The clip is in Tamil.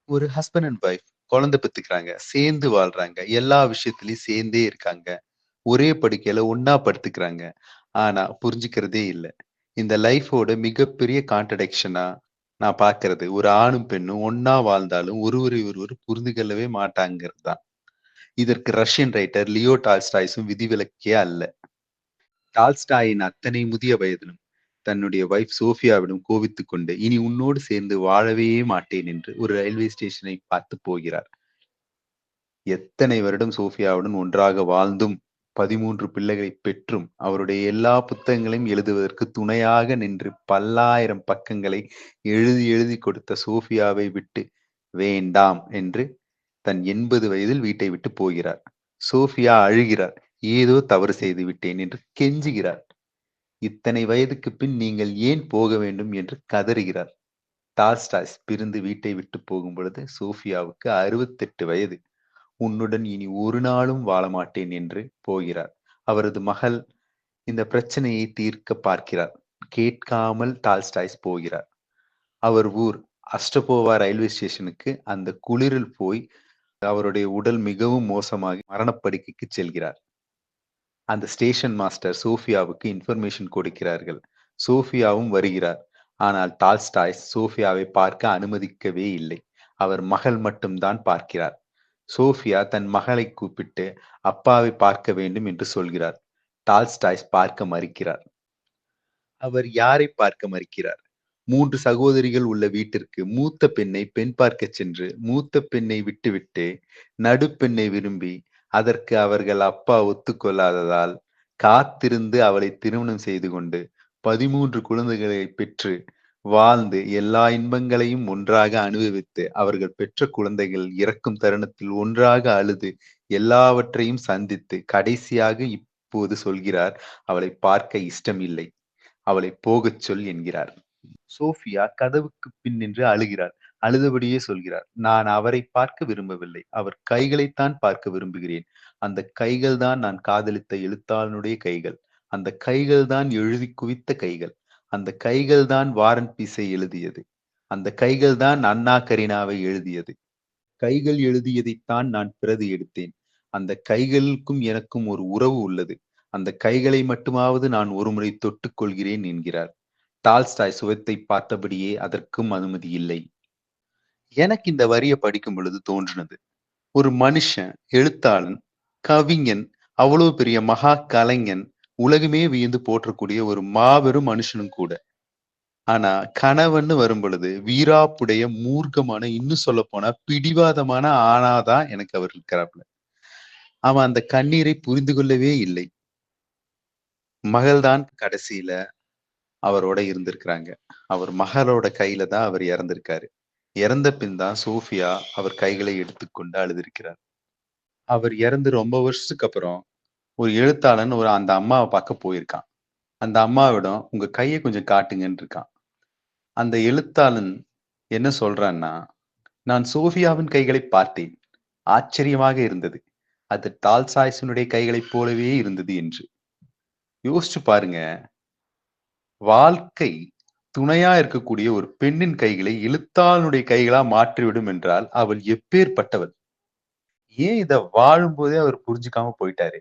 ஒரு ஹஸ்பண்ட் அண்ட் ஒய்ஃப் குழந்தை பெத்துக்கிறாங்க. சேர்ந்து வாழ்றாங்க. எல்லா விஷயத்திலயும் சேர்ந்தே இருக்காங்க. ஒரே படுக்கையில ஒண்ணா படுத்துக்கிறாங்க. ஆனா புரிஞ்சுக்கிறதே இல்ல. இந்த லைஃபோட மிகப்பெரிய கான்ட்ரடிக்ஷனா நான் பார்க்கிறது, ஒரு ஆணும் பெண்ணும் ஒண்ணா வாழ்ந்தாலும் ஒருவரை ஒருவர் புரிந்து கொள்ளவே மாட்டாங்கிறது தான். இதற்கு ரஷ்யன் ரைட்டர் லியோ டால்ஸ்டாய்ஸும் விதிவிலக்கே அல்ல. டால்ஸ்டாயின் அத்தனை முதிய வயதிலும் தன்னுடைய வைஃப் சோஃபியாவிடம் கோபித்துக் கொண்டு, "இனி உன்னோடு சேர்ந்து வாழவே மாட்டேன்" என்று ஒரு ரயில்வே ஸ்டேஷனை பார்த்து போகிறார். எத்தனை வருடம் சோஃபியாவுடன் ஒன்றாக வாழ்ந்தும், 13 பிள்ளைகளைப் பெற்றும், அவருடைய எல்லா புத்தகங்களையும் எழுதுவதற்கு துணையாக நின்று பல்லாயிரம் பக்கங்களை எழுதி எழுதிக் கொடுத்த சோஃபியாவை விட்டு, "வேண்டாம்" என்று தன் 80 வயதில் வீட்டை விட்டு போகிறார். சோஃபியா அழுகிறார். "ஏதோ தவறு செய்து விட்டேன்" என்று கெஞ்சுகிறார். "இத்தனை வயதுக்குப் பின் நீங்கள் ஏன் போக வேண்டும்" என்று கதறுகிறார். டால்ஸ்டாய் பிரிந்து வீட்டை விட்டு போகும்பொழுது சோஃபியாவுக்கு 68 வயது. "உன்னுடன் இனி ஒரு நாளும் வாழ மாட்டேன்" என்று போகிறார். அவரது மகள் இந்த பிரச்சனையை தீர்க்க பார்க்கிறார். கேட்காமல் டால்ஸ்டாய் போகிறார். அவர் ஊர் அஸ்டபோவா ரயில்வே ஸ்டேஷனுக்கு அந்த குளிரில் போய் அவருடைய உடல் மிகவும் மோசமாகி மரணப்படுக்கைக்கு செல்கிறார். அந்த ஸ்டேஷன் மாஸ்டர் சோஃபியாவுக்கு இன்ஃபர்மேஷன் கொடுக்கிறார்கள். சோஃபியாவும் வருகிறார். ஆனால் டால்ஸ்டாய் சோஃபியாவை பார்க்க அனுமதிக்கவே இல்லை. அவர் மகள் மட்டும்தான் பார்க்கிறார். சோஃபியா தன் மகளை கூப்பிட்டு அப்பாவை பார்க்க வேண்டும் என்று சொல்கிறார். டால்ஸ்டாய் பார்க்க மறுக்கிறார். அவர் யாரை பார்க்க மறுக்கிறார்? 3 சகோதரிகள் உள்ள வீட்டிற்கு மூத்த பெண்ணை பெண் பார்க்கச் சென்று, மூத்த பெண்ணை விட்டுவிட்டு, நடுப்பெண்ணை விரும்பி, அதற்கு அவர்கள் அப்பா ஒத்துக்கொள்ளாததால், காத்திருந்து அவளை திருமணம் செய்து கொண்டு, 13 குழந்தைகளைப் பெற்று, வாழ்ந்து, எல்லா இன்பங்களையும் ஒன்றாக அனுபவித்து, அவர்கள் பெற்ற குழந்தைகள் இறக்கும் தருணத்தில் ஒன்றாக அழுது, எல்லாவற்றையும் சந்தித்து, கடைசியாக இப்போது சொல்கிறார், அவளைப் பார்க்க இஷ்டமில்லை. அவளைப் போகச் சொல் என்கிறார். சோஃபியா கதவுக்குப் பின் நின்று அழுகிறார். அழுதபடியே சொல்கிறார், "நான் அவரைப் பார்க்க விரும்பவில்லை. அவர் கைகளைத்தான் பார்க்க விரும்புகிறேன். அந்தக் கைகள்தான் நான் காதலித்த எழுத்தாளனுடைய கைகள். அந்தக் கைகள்தான் எழுதிக் குவித்த கைகள். அந்தக் கைகள்தான் வார் அண்ட் பீஸை எழுதியது. அந்தக் கைகள்தான் அன்னா கரீனாவை எழுதியது. கைகள் எழுதியதைத்தான் நான் பிரதி எடுத்தேன். அந்தக் கைகளுக்கும் எனக்கும் ஒரு உறவு உள்ளது. அந்தக் கைகளை மட்டுமாவது நான் ஒருமுறை தொட்டுக் கொள்கிறேன்" என்கிறார். டால்ஸ்டாய் சுவத்தைப் பார்த்தபடியே அதற்கும் அனுமதி இல்லை. எனக்கு இந்த வரிய படிக்கும் பொழுது தோன்றினது. ஒரு மனுஷன், எழுத்தாளன், கவிஞன், அவ்வளவு பெரிய மகா கலைஞன், உலகமே வியந்து போற்றக்கூடிய ஒரு மாபெரும் மனுஷனும் கூட. ஆனா கணவன்னு வரும் பொழுது வீராப்புடைய மூர்க்கமான, இன்னும் சொல்லப்போனா பிடிவாதமான ஆணாதான் எனக்கு அவர் இருக்கிறாப்புல. அவன் அந்த கண்ணீரை புரிந்து கொள்ளவே இல்லை. மகள்தான் கடைசியில அவரோட இருந்திருக்கிறாங்க. அவர் மகளோட கையில தான் அவர் இறந்திருக்காரு. இறந்த பின் தான் சோஃபியா அவர் கைகளை எடுத்துக்கொண்டு அழுதிருக்கிறார். அவர் இறந்து ரொம்ப வருஷத்துக்கு அப்புறம் ஒரு எழுத்தாளன் அந்த அம்மாவ பார்க்க போயிருக்கான். அந்த அம்மாவிடம் "உங்க கைய கொஞ்சம் காட்டுங்கன்னு" இருக்கான். அந்த எழுத்தாளன் என்ன சொல்றான்னா, "நான் சோஃபியாவின் கைகளைப் பார்த்தேன். ஆச்சரியமாக இருந்தது. அது டால்ஸ்டாயினுடைய கைகளைப் போலவே இருந்தது" என்று. யோசிச்சு பாருங்க. வாழ்க்கை துணையா இருக்கக்கூடிய ஒரு பெண்ணின் கைகளை எழுத்தாளனுடைய கைகளா மாற்றிவிடும் என்றால் அவள் எப்பேற்பட்டவள்? ஏன் இத வாழும்போதே அவர் புரிஞ்சுக்காம போயிட்டாரே?